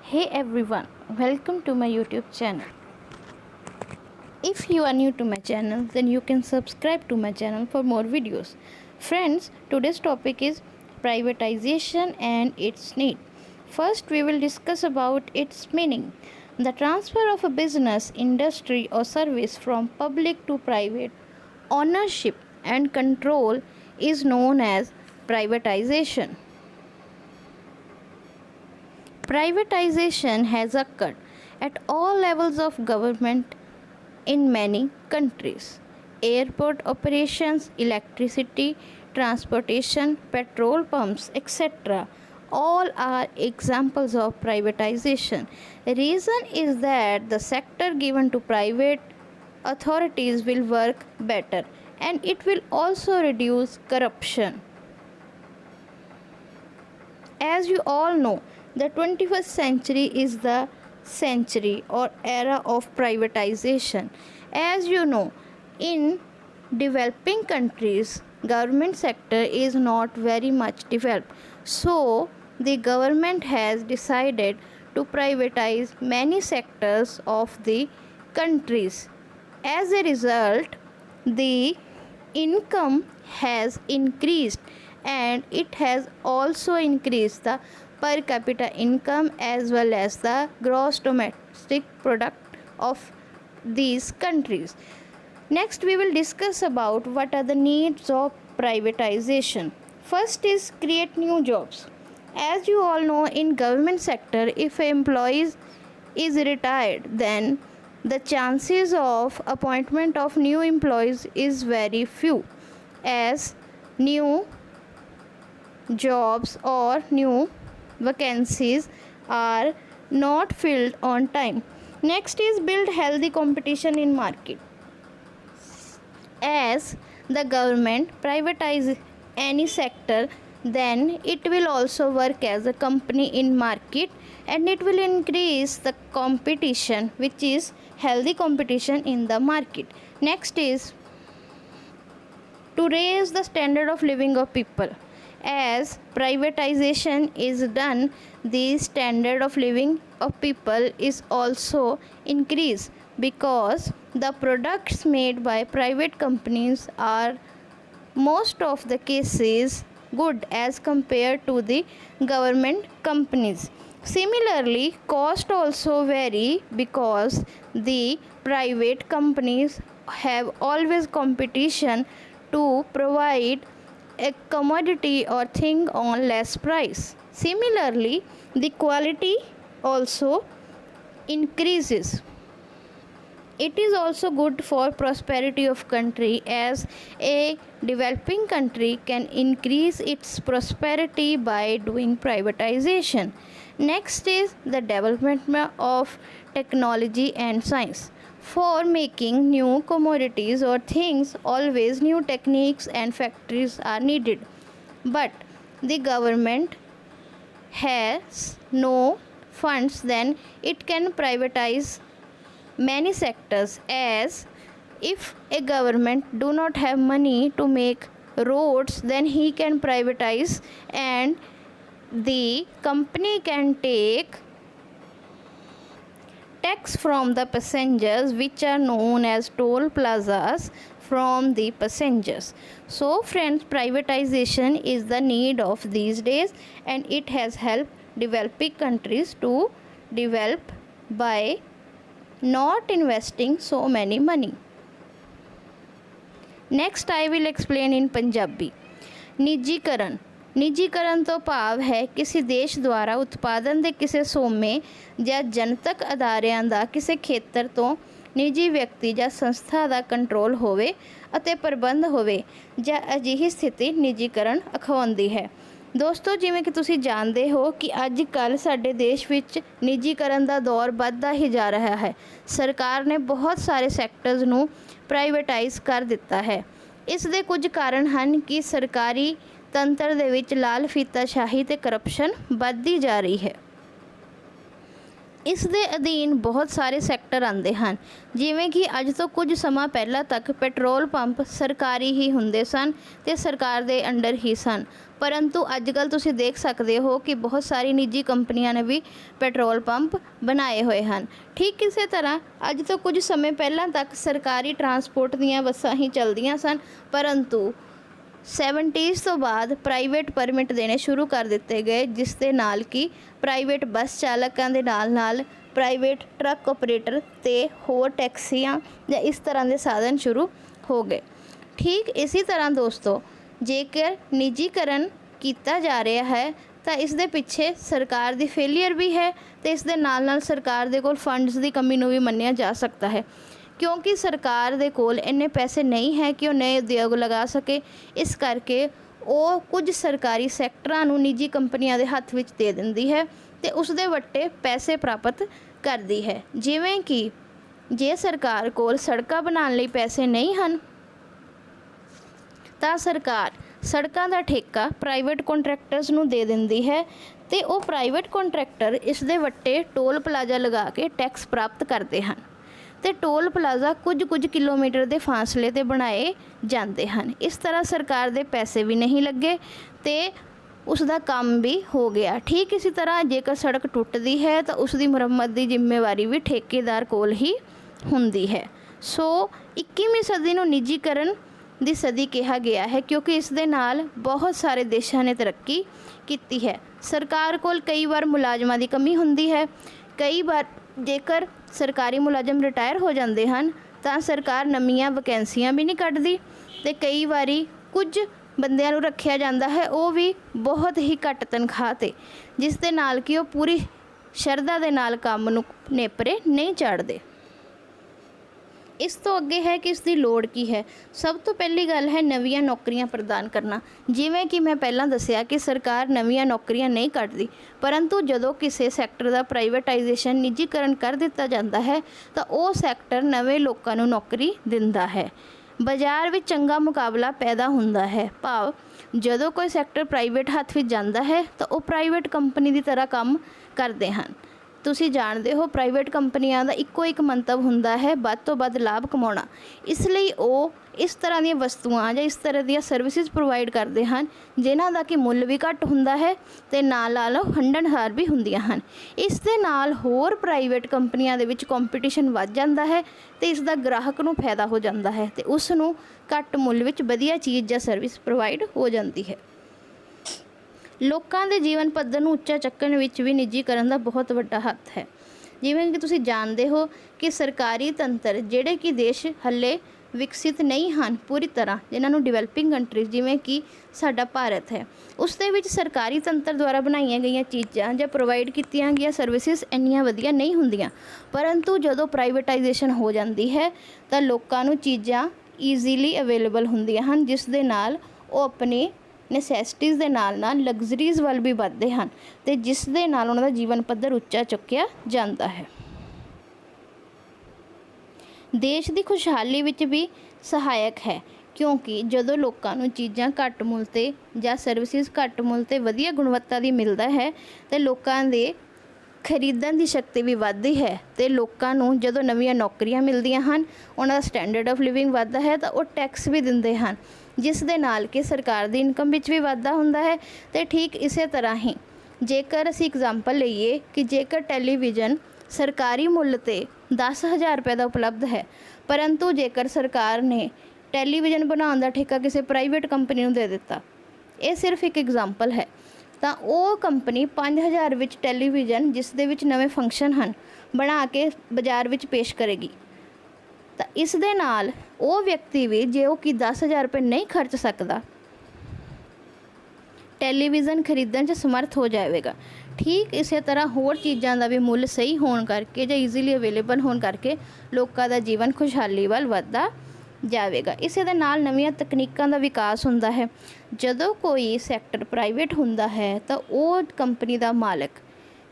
Hey everyone, welcome to my YouTube channel. If you are new to my channel, then you can subscribe to my channel for more videos. Friends, today's topic is privatization and its need. First, we will discuss about its meaning. The transfer of a business, industry or service from public to private ownership and control is known as privatization. Privatization has occurred at all levels of government in many countries. Airport operations, electricity, transportation, petrol pumps, etc. all are examples of privatization. The reason is that the sector given to private authorities will work better and it will also reduce corruption. As you all know, the 21st century is the century or era of privatization. As you know, in developing countries, government sector is not very much developed. So, the government has decided to privatize many sectors of the countries. As a result, the income has increased and it has also increased the per capita income as well as the gross domestic product of these countries. Next, we will discuss about what are the needs of privatization. First is create new jobs. As you all know, in government sector, if an employee is retired, then the chances of appointment of new employees is very few, as new jobs or new vacancies are not filled on time. Next is build healthy competition in market. As the government privatizes any sector, then it will also work as a company in market and it will increase the competition, which is healthy competition in the market. Next is to raise the standard of living of people. As privatization is done, the standard of living of people is also increased because the products made by private companies are most of the cases good as compared to the government companies. Similarly, cost also vary because the private companies have always competition to provide a commodity or thing on less price. Similarly, the quality also increases. It is also good for prosperity of country, as a developing country can increase its prosperity by doing privatization. Next is the development of technology and science. For making new commodities or things, always new techniques and factories are needed. But the government has no funds, then it can privatize many sectors, as if a government do not have money to make roads, then he can privatize and the company can take tax from the passengers, which are known as toll plazas, from the passengers. So friends, privatization is the need of these days and it has helped developing countries to develop by not investing so many money. Next I will explain in Punjabi. ਨਿੱਜੀਕਰਨ ਨਿੱਜੀਕਰਨ ਤੋਂ ਭਾਵ ਹੈ ਕਿਸੇ ਦੇਸ਼ ਦੁਆਰਾ ਉਤਪਾਦਨ ਦੇ ਕਿਸੇ ਸੋਮੇ ਜਾਂ ਜਨਤਕ ਅਦਾਰਿਆਂ ਦਾ ਕਿਸੇ ਖੇਤਰ ਤੋਂ ਨਿੱਜੀ ਵਿਅਕਤੀ ਜਾਂ ਸੰਸਥਾ ਦਾ ਕੰਟਰੋਲ ਹੋਵੇ ਅਤੇ ਪ੍ਰਬੰਧ ਹੋਵੇ ਜਾਂ ਅਜਿਹੀ ਸਥਿਤੀ ਨਿੱਜੀਕਰਨ ਅਖਵਾਉਂਦੀ ਹੈ। ਦੋਸਤੋ, ਜਿਵੇਂ ਕਿ ਤੁਸੀਂ ਜਾਣਦੇ ਹੋ ਕਿ ਅੱਜ ਕੱਲ੍ਹ ਸਾਡੇ ਦੇਸ਼ ਵਿੱਚ ਨਿੱਜੀਕਰਨ ਦਾ ਦੌਰ ਵੱਧਦਾ ਹੀ ਜਾ ਰਿਹਾ ਹੈ। ਸਰਕਾਰ ਨੇ ਬਹੁਤ ਸਾਰੇ ਸੈਕਟਰਸ ਨੂੰ ਪ੍ਰਾਈਵੇਟਾਈਜ਼ ਕਰ ਦਿੱਤਾ ਹੈ। ਇਸ ਦੇ ਕੁਝ ਕਾਰਨ ਹਨ ਕਿ ਸਰਕਾਰੀ ਤੰਤਰ ਦੇ ਵਿੱਚ ਲਾਲ ਫੀਤਾਸ਼ਾਹੀ ਅਤੇ ਕਰਪਸ਼ਨ ਵੱਧਦੀ ਜਾ ਰਹੀ ਹੈ। ਇਸ ਦੇ ਅਧੀਨ ਬਹੁਤ ਸਾਰੇ ਸੈਕਟਰ ਆਉਂਦੇ ਹਨ, ਜਿਵੇਂ ਕਿ ਅੱਜ ਤੋਂ ਕੁਝ ਸਮਾਂ ਪਹਿਲਾਂ ਤੱਕ ਪੈਟਰੋਲ ਪੰਪ ਸਰਕਾਰੀ ਹੀ ਹੁੰਦੇ ਸਨ ਅਤੇ ਸਰਕਾਰ ਦੇ ਅੰਡਰ ਹੀ ਸਨ। ਪਰੰਤੂ ਅੱਜ ਕੱਲ੍ਹ ਤੁਸੀਂ ਦੇਖ ਸਕਦੇ ਹੋ ਕਿ ਬਹੁਤ ਸਾਰੀ ਨਿੱਜੀ ਕੰਪਨੀਆਂ ਨੇ ਵੀ ਪੈਟਰੋਲ ਪੰਪ ਬਣਾਏ ਹੋਏ ਹਨ। ਠੀਕ ਇਸੇ ਤਰ੍ਹਾਂ ਅੱਜ ਤੋਂ ਕੁਝ ਸਮੇਂ ਪਹਿਲਾਂ ਤੱਕ ਸਰਕਾਰੀ ਟਰਾਂਸਪੋਰਟ ਦੀਆਂ ਬੱਸਾਂ ਹੀ ਚੱਲਦੀਆਂ ਸਨ, ਪਰੰਤੂ 70s ਤੋਂ ਬਾਅਦ ਪ੍ਰਾਈਵੇਟ ਪਰਮਿਟ ਦੇਣੇ ਸ਼ੁਰੂ ਕਰ ਦਿੱਤੇ ਗਏ, ਜਿਸ ਦੇ ਨਾਲ ਕਿ ਪ੍ਰਾਈਵੇਟ ਬੱਸ ਚਾਲਕਾਂ ਦੇ ਨਾਲ ਪ੍ਰਾਈਵੇਟ ਟਰੱਕ ਆਪਰੇਟਰ ਅਤੇ ਹੋਰ ਟੈਕਸੀਆਂ ਜਾਂ ਇਸ ਤਰ੍ਹਾਂ ਦੇ ਸਾਧਨ ਸ਼ੁਰੂ ਹੋ ਗਏ। ਠੀਕ ਇਸੇ ਤਰ੍ਹਾਂ ਦੋਸਤੋ, ਜੇਕਰ ਨਿੱਜੀਕਰਨ ਕੀਤਾ ਜਾ ਰਿਹਾ ਹੈ ਤਾਂ ਇਸ ਦੇ ਪਿੱਛੇ ਸਰਕਾਰ ਦੀ ਫੇਲੀਅਰ ਵੀ ਹੈ ਅਤੇ ਇਸ ਦੇ ਨਾਲ ਸਰਕਾਰ ਦੇ ਕੋਲ ਫੰਡਸ ਦੀ ਕਮੀ ਨੂੰ ਵੀ ਮੰਨਿਆ ਜਾ ਸਕਦਾ ਹੈ, ਕਿਉਂਕਿ ਸਰਕਾਰ ਦੇ ਕੋਲ ਇੰਨੇ ਪੈਸੇ ਨਹੀਂ ਹੈ ਕਿ ਉਹ ਨਏ ਉਦਯੋਗ ਲਗਾ ਸਕੇ। ਇਸ ਕਰਕੇ ਉਹ ਕੁਝ ਸਰਕਾਰੀ ਸੈਕਟਰਾਂ ਨੂੰ ਨਿੱਜੀ ਕੰਪਨੀਆਂ ਦੇ ਹੱਥ ਵਿੱਚ ਦੇ ਦਿੰਦੀ ਹੈ ਅਤੇ ਉਸ ਦੇ ਵੱਟੇ ਪੈਸੇ ਪ੍ਰਾਪਤ ਕਰਦੀ ਹੈ। ਜਿਵੇਂ ਕਿ ਜੇ ਸਰਕਾਰ ਕੋਲ ਸੜਕਾਂ ਬਣਾਉਣ ਲਈ ਪੈਸੇ ਨਹੀਂ ਹਨ ਤਾਂ ਸਰਕਾਰ ਸੜਕਾਂ ਦਾ ਠੇਕਾ ਪ੍ਰਾਈਵੇਟ ਕੰਟਰੈਕਟਰਸ ਨੂੰ ਦੇ ਦਿੰਦੀ ਹੈ ਅਤੇ ਉਹ ਪ੍ਰਾਈਵੇਟ ਕੰਟਰੈਕਟਰ ਇਸ ਦੇ ਵੱਟੇ ਟੋਲ ਪਲਾਜ਼ਾ ਲਗਾ ਕੇ ਟੈਕਸ ਪ੍ਰਾਪਤ ਕਰਦੇ ਹਨ ਅਤੇ ਟੋਲ ਪਲਾਜ਼ਾ ਕੁਝ ਕਿਲੋਮੀਟਰ ਦੇ ਫਾਸਲੇ 'ਤੇ ਬਣਾਏ ਜਾਂਦੇ ਹਨ। ਇਸ ਤਰ੍ਹਾਂ ਸਰਕਾਰ ਦੇ ਪੈਸੇ ਵੀ ਨਹੀਂ ਲੱਗੇ ਅਤੇ ਉਸ ਦਾ ਕੰਮ ਵੀ ਹੋ ਗਿਆ। ਠੀਕ ਇਸੇ ਤਰ੍ਹਾਂ ਜੇਕਰ ਸੜਕ ਟੁੱਟਦੀ ਹੈ ਤਾਂ ਉਸ ਦੀ ਮੁਰੰਮਤ ਦੀ ਜ਼ਿੰਮੇਵਾਰੀ ਵੀ ਠੇਕੇਦਾਰ ਕੋਲ ਹੀ ਹੁੰਦੀ ਹੈ। ਸੋ 21ਵੀਂ ਸਦੀ ਨੂੰ ਨਿੱਜੀਕਰਨ ਦੀ ਸਦੀ ਕਿਹਾ ਗਿਆ ਹੈ, ਕਿਉਂਕਿ ਇਸ ਦੇ ਨਾਲ ਬਹੁਤ ਸਾਰੇ ਦੇਸ਼ਾਂ ਨੇ ਤਰੱਕੀ ਕੀਤੀ ਹੈ। ਸਰਕਾਰ ਕੋਲ ਕਈ ਵਾਰ ਮੁਲਾਜ਼ਮਾਂ ਦੀ ਕਮੀ ਹੁੰਦੀ ਹੈ। ਕਈ ਵਾਰ ਜੇਕਰ ਸਰਕਾਰੀ ਮੁਲਾਜ਼ਮ ਰਿਟਾਇਰ ਹੋ ਜਾਂਦੇ ਹਨ ਤਾਂ ਸਰਕਾਰ ਨਵੀਆਂ ਵੈਕੈਂਸੀਆਂ ਵੀ ਨਹੀਂ ਕੱਢਦੀ ਅਤੇ ਕਈ ਵਾਰੀ ਕੁਝ ਬੰਦਿਆਂ ਨੂੰ ਰੱਖਿਆ ਜਾਂਦਾ ਹੈ, ਉਹ ਵੀ ਬਹੁਤ ਹੀ ਘੱਟ ਤਨਖਾਹ 'ਤੇ, ਜਿਸ ਦੇ ਨਾਲ ਕਿ ਉਹ ਪੂਰੀ ਸ਼ਰਧਾ ਦੇ ਨਾਲ ਕੰਮ ਨੂੰ ਨੇਪਰੇ ਨਹੀਂ ਚਾੜ੍ਹਦੇ। ਇਸ ਤੋਂ ਅੱਗੇ ਹੈ ਕਿ ਇਸ ਦੀ ਲੋੜ ਕੀ ਹੈ। ਸਭ ਤੋਂ ਪਹਿਲੀ ਗੱਲ ਹੈ ਨਵੀਆਂ ਨੌਕਰੀਆਂ ਪ੍ਰਦਾਨ ਕਰਨਾ। ਜਿਵੇਂ ਕਿ ਮੈਂ ਪਹਿਲਾਂ ਦੱਸਿਆ ਕਿ ਸਰਕਾਰ ਨਵੀਆਂ ਨੌਕਰੀਆਂ ਨਹੀਂ ਕੱਢਦੀ, ਪਰੰਤੂ ਜਦੋਂ ਕਿਸੇ ਸੈਕਟਰ ਦਾ ਪ੍ਰਾਈਵੇਟਾਈਜੇਸ਼ਨ ਨਿੱਜੀਕਰਨ ਕਰ ਦਿੱਤਾ ਜਾਂਦਾ ਹੈ ਤਾਂ ਉਹ ਸੈਕਟਰ ਨਵੇਂ ਲੋਕਾਂ ਨੂੰ ਨੌਕਰੀ ਦਿੰਦਾ ਹੈ। ਬਾਜ਼ਾਰ ਵਿੱਚ ਚੰਗਾ ਮੁਕਾਬਲਾ ਪੈਦਾ ਹੁੰਦਾ ਹੈ, ਭਾਵ ਜਦੋਂ ਕੋਈ ਸੈਕਟਰ ਪ੍ਰਾਈਵੇਟ ਹੱਥ ਵਿੱਚ ਜਾਂਦਾ ਹੈ ਤਾਂ ਉਹ ਪ੍ਰਾਈਵੇਟ ਕੰਪਨੀ ਦੀ ਤਰ੍ਹਾਂ ਕੰਮ ਕਰਦੇ ਹਨ। ਤੁਸੀਂ ਜਾਣਦੇ ਹੋ ਪ੍ਰਾਈਵੇਟ ਕੰਪਨੀਆਂ ਦਾ ਇੱਕੋ ਇੱਕ ਮੰਤਵ ਹੁੰਦਾ ਹੈ ਵੱਧ ਤੋਂ ਵੱਧ ਲਾਭ ਕਮਾਉਣਾ। ਇਸ ਲਈ ਉਹ ਇਸ ਤਰ੍ਹਾਂ ਦੀਆਂ ਵਸਤੂਆਂ ਜਾਂ ਇਸ ਤਰ੍ਹਾਂ ਦੀਆਂ ਸਰਵਿਸਿਜ਼ ਪ੍ਰੋਵਾਈਡ ਕਰਦੇ ਹਨ ਜਿਨ੍ਹਾਂ ਦਾ ਕਿ ਮੁੱਲ ਵੀ ਘੱਟ ਹੁੰਦਾ ਹੈ ਅਤੇ ਨਾਲ ਹੰਢਣਸਾਰ ਵੀ ਹੁੰਦੀਆਂ ਹਨ। ਇਸ ਦੇ ਨਾਲ ਹੋਰ ਪ੍ਰਾਈਵੇਟ ਕੰਪਨੀਆਂ ਦੇ ਵਿੱਚ ਕੰਪੀਟੀਸ਼ਨ ਵੱਧ ਜਾਂਦਾ ਹੈ ਅਤੇ ਇਸ ਦਾ ਗ੍ਰਾਹਕ ਨੂੰ ਫਾਇਦਾ ਹੋ ਜਾਂਦਾ ਹੈ ਅਤੇ ਉਸ ਨੂੰ ਘੱਟ ਮੁੱਲ ਵਿੱਚ ਵਧੀਆ ਚੀਜ਼ ਜਾਂ ਸਰਵਿਸ ਪ੍ਰੋਵਾਈਡ ਹੋ ਜਾਂਦੀ ਹੈ। ਲੋਕਾਂ ਦੇ ਜੀਵਨ ਪੱਧਰ ਨੂੰ ਉੱਚਾ ਚੱਕਣ ਵਿੱਚ ਵੀ ਨਿੱਜੀਕਰਨ ਦਾ ਬਹੁਤ ਵੱਡਾ ਹੱਥ ਹੈ। ਜਿਵੇਂ ਕਿ ਤੁਸੀਂ ਜਾਣਦੇ ਹੋ ਕਿ ਸਰਕਾਰੀ ਤੰਤਰ ਜਿਹੜੇ ਕਿ ਦੇਸ਼ ਹੱਲੇ ਵਿਕਸਿਤ ਨਹੀਂ ਹਨ ਪੂਰੀ ਤਰ੍ਹਾਂ, ਜਿਨ੍ਹਾਂ ਨੂੰ ਡਿਵੈਲਪਿੰਗ ਕੰਟਰੀਜ਼ ਜਿਵੇਂ ਕਿ ਸਾਡਾ ਭਾਰਤ ਹੈ, ਉਸ ਦੇ ਵਿੱਚ ਸਰਕਾਰੀ ਤੰਤਰ ਦੁਆਰਾ ਬਣਾਈਆਂ ਗਈਆਂ ਚੀਜ਼ਾਂ ਜਾਂ ਪ੍ਰੋਵਾਈਡ ਕੀਤੀਆਂ ਗਈਆਂ ਸਰਵਿਸਿਜ਼ ਇੰਨੀਆਂ ਵਧੀਆ ਨਹੀਂ ਹੁੰਦੀਆਂ। ਪਰੰਤੂ ਜਦੋਂ ਪ੍ਰਾਈਵੇਟਾਈਜੇਸ਼ਨ ਹੋ ਜਾਂਦੀ ਹੈ ਤਾਂ ਲੋਕਾਂ ਨੂੰ ਚੀਜ਼ਾਂ ਈਜ਼ੀਲੀ ਅਵੇਲੇਬਲ ਹੁੰਦੀਆਂ ਹਨ, ਜਿਸ ਦੇ ਨਾਲ ਉਹ ਆਪਣੀ ਨੈਸੈਸਿਟੀਜ਼ ਦੇ ਨਾਲ ਲਗਜ਼ਰੀਜ਼ ਵੱਲ ਵੀ ਵੱਧਦੇ ਹਨ ਅਤੇ ਜਿਸ ਦੇ ਨਾਲ ਉਹਨਾਂ ਦਾ ਜੀਵਨ ਪੱਧਰ ਉੱਚਾ ਚੁੱਕਿਆ ਜਾਂਦਾ ਹੈ। ਦੇਸ਼ ਦੀ ਖੁਸ਼ਹਾਲੀ ਵਿੱਚ ਵੀ ਸਹਾਇਕ ਹੈ, ਕਿਉਂਕਿ ਜਦੋਂ ਲੋਕਾਂ ਨੂੰ ਚੀਜ਼ਾਂ ਘੱਟ ਮੁੱਲ 'ਤੇ ਜਾਂ ਸਰਵਿਸਿਜ਼ ਘੱਟ ਮੁੱਲ 'ਤੇ ਵਧੀਆ ਗੁਣਵੱਤਾ ਦੀ ਮਿਲਦਾ ਹੈ ਅਤੇ ਲੋਕਾਂ ਦੇ ਖਰੀਦਣ ਦੀ ਸ਼ਕਤੀ ਵੀ ਵੱਧਦੀ ਹੈ ਅਤੇ ਲੋਕਾਂ ਨੂੰ ਜਦੋਂ ਨਵੀਆਂ ਨੌਕਰੀਆਂ ਮਿਲਦੀਆਂ ਹਨ, ਉਹਨਾਂ ਦਾ ਸਟੈਂਡਰਡ ਆਫ ਲਿਵਿੰਗ ਵੱਧਦਾ ਹੈ ਤਾਂ ਉਹ ਟੈਕਸ ਵੀ ਦਿੰਦੇ ਹਨ, ਜਿਸ ਦੇ ਨਾਲ ਕਿ ਸਰਕਾਰ ਦੀ ਇਨਕਮ ਵਿੱਚ ਵੀ ਵਾਧਾ ਹੁੰਦਾ ਹੈ। ਅਤੇ ਠੀਕ ਇਸੇ ਤਰ੍ਹਾਂ ਹੀ ਜੇਕਰ ਅਸੀਂ ਐਗਜ਼ਾਮਪਲ ਲਈਏ ਕਿ ਜੇਕਰ ਟੈਲੀਵਿਜ਼ਨ ਸਰਕਾਰੀ ਮੁੱਲ 'ਤੇ 10,000 ਰੁਪਏ ਦਾ ਉਪਲਬਧ ਹੈ, ਪਰੰਤੂ ਜੇਕਰ ਸਰਕਾਰ ਨੇ ਟੈਲੀਵਿਜ਼ਨ ਬਣਾਉਣ ਦਾ ਠੇਕਾ ਕਿਸੇ ਪ੍ਰਾਈਵੇਟ ਕੰਪਨੀ ਨੂੰ ਦੇ ਦਿੱਤਾ, ਇਹ ਸਿਰਫ ਇੱਕ ਐਗਜ਼ਾਮਪਲ ਹੈ, ਤਾਂ ਉਹ ਕੰਪਨੀ 5,000 ਵਿੱਚ ਟੈਲੀਵਿਜ਼ਨ ਜਿਸ ਦੇ ਵਿੱਚ ਨਵੇਂ ਫੰਕਸ਼ਨ ਹਨ ਬਣਾ ਕੇ ਬਾਜ਼ਾਰ ਵਿੱਚ ਪੇਸ਼ ਕਰੇਗੀ। ਤਾਂ ਇਸ ਦੇ ਨਾਲ ਉਹ ਵਿਅਕਤੀ ਵੀ ਜੇ ਉਹ ਕਿ 10,000 ਰੁਪਏ ਨਹੀਂ ਖਰਚ ਸਕਦਾ, ਟੈਲੀਵਿਜ਼ਨ ਖਰੀਦਣ 'ਚ ਸਮਰਥ ਹੋ ਜਾਵੇਗਾ। ਠੀਕ ਇਸੇ ਤਰ੍ਹਾਂ ਹੋਰ ਚੀਜ਼ਾਂ ਦਾ ਵੀ ਮੁੱਲ ਸਹੀ ਹੋਣ ਕਰਕੇ ਜਾਂ ਈਜ਼ੀਲੀ ਅਵੇਲੇਬਲ ਹੋਣ ਕਰਕੇ ਲੋਕਾਂ ਦਾ ਜੀਵਨ ਖੁਸ਼ਹਾਲੀ ਵੱਲ ਵੱਧਦਾ ਜਾਵੇਗਾ। ਇਸੇ ਦੇ ਨਾਲ ਨਵੀਆਂ ਤਕਨੀਕਾਂ ਦਾ ਵਿਕਾਸ ਹੁੰਦਾ ਹੈ। ਜਦੋਂ ਕੋਈ ਸੈਕਟਰ ਪ੍ਰਾਈਵੇਟ ਹੁੰਦਾ ਹੈ ਤਾਂ ਉਹ ਕੰਪਨੀ ਦਾ ਮਾਲਕ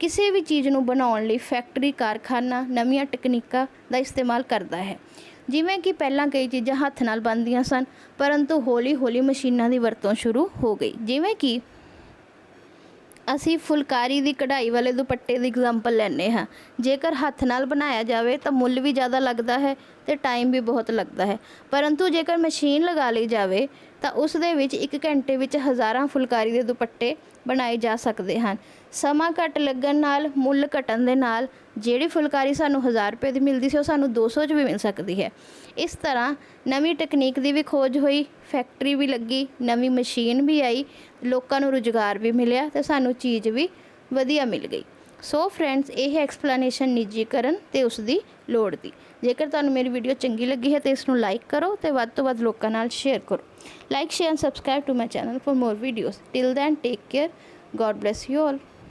ਕਿਸੇ ਵੀ ਚੀਜ਼ ਨੂੰ ਬਣਾਉਣ ਲਈ ਫੈਕਟਰੀ, ਕਾਰਖਾਨਾ, ਨਵੀਆਂ ਤਕਨੀਕਾਂ ਦਾ ਇਸਤੇਮਾਲ ਕਰਦਾ ਹੈ। ਜਿਵੇਂ ਕਿ ਪਹਿਲਾਂ ਕਈ ਚੀਜ਼ਾਂ ਹੱਥ ਨਾਲ ਬਣਦੀਆਂ ਸਨ, ਪਰੰਤੂ ਹੌਲੀ ਹੌਲੀ ਮਸ਼ੀਨਾਂ ਦੀ ਵਰਤੋਂ ਸ਼ੁਰੂ ਹੋ ਗਈ। ਜਿਵੇਂ ਕਿ ਅਸੀਂ ਫੁਲਕਾਰੀ ਦੀ ਕਢਾਈ ਵਾਲੇ ਦੁਪੱਟੇ ਦੀ ਐਗਜ਼ਾਮਪਲ ਲੈਂਦੇ ਹਾਂ। ਜੇਕਰ ਹੱਥ ਨਾਲ ਬਣਾਇਆ ਜਾਵੇ ਤਾਂ ਮੁੱਲ ਵੀ ਜ਼ਿਆਦਾ ਲੱਗਦਾ ਹੈ ਅਤੇ ਟਾਈਮ ਵੀ ਬਹੁਤ ਲੱਗਦਾ ਹੈ, ਪਰੰਤੂ ਜੇਕਰ ਮਸ਼ੀਨ ਲਗਾ ਲਈ ਜਾਵੇ ਤਾਂ ਉਸ ਦੇ ਵਿੱਚ 1 ਘੰਟੇ ਵਿੱਚ ਹਜ਼ਾਰਾਂ ਫੁਲਕਾਰੀ ਦੇ ਦੁਪੱਟੇ ਬਣਾਏ ਜਾ ਸਕਦੇ ਹਨ। ਸਮਾਂ ਘੱਟ ਲੱਗਣ ਨਾਲ, ਮੁੱਲ ਘਟਣ ਦੇ ਨਾਲ ਜਿਹੜੀ ਫੁਲਕਾਰੀ ਸਾਨੂੰ 1000 ਰੁਪਏ ਦੀ ਮਿਲਦੀ ਸੀ ਉਹ ਸਾਨੂੰ 200 'ਚ ਵੀ ਮਿਲ ਸਕਦੀ ਹੈ। ਇਸ ਤਰ੍ਹਾਂ ਨਵੀਂ ਟੈਕਨੀਕ ਦੀ ਵੀ ਖੋਜ ਹੋਈ, ਫੈਕਟਰੀ ਵੀ ਲੱਗੀ, ਨਵੀਂ ਮਸ਼ੀਨ ਵੀ ਆਈ, ਲੋਕਾਂ ਨੂੰ ਰੁਜ਼ਗਾਰ ਵੀ ਮਿਲਿਆ ਅਤੇ ਸਾਨੂੰ ਚੀਜ਼ ਵੀ ਵਧੀਆ ਮਿਲ ਗਈ। ਸੋ ਫਰੈਂਡਸ, ਇਹ ਐਕਸਪਲੇਨੇਸ਼ਨ ਨਿੱਜੀਕਰਨ ਅਤੇ ਉਸ ਦੀ ਲੋੜ ਦੀ। ਜੇਕਰ ਤੁਹਾਨੂੰ ਮੇਰੀ ਵੀਡੀਓ ਚੰਗੀ ਲੱਗੀ ਹੈ ਤਾਂ ਇਸ ਨੂੰ ਲਾਈਕ ਕਰੋ ਅਤੇ ਵੱਧ ਤੋਂ ਵੱਧ ਲੋਕਾਂ ਨਾਲ ਸ਼ੇਅਰ ਕਰੋ। Like, share and subscribe to my channel for more videos. Till then, take care. God bless you all.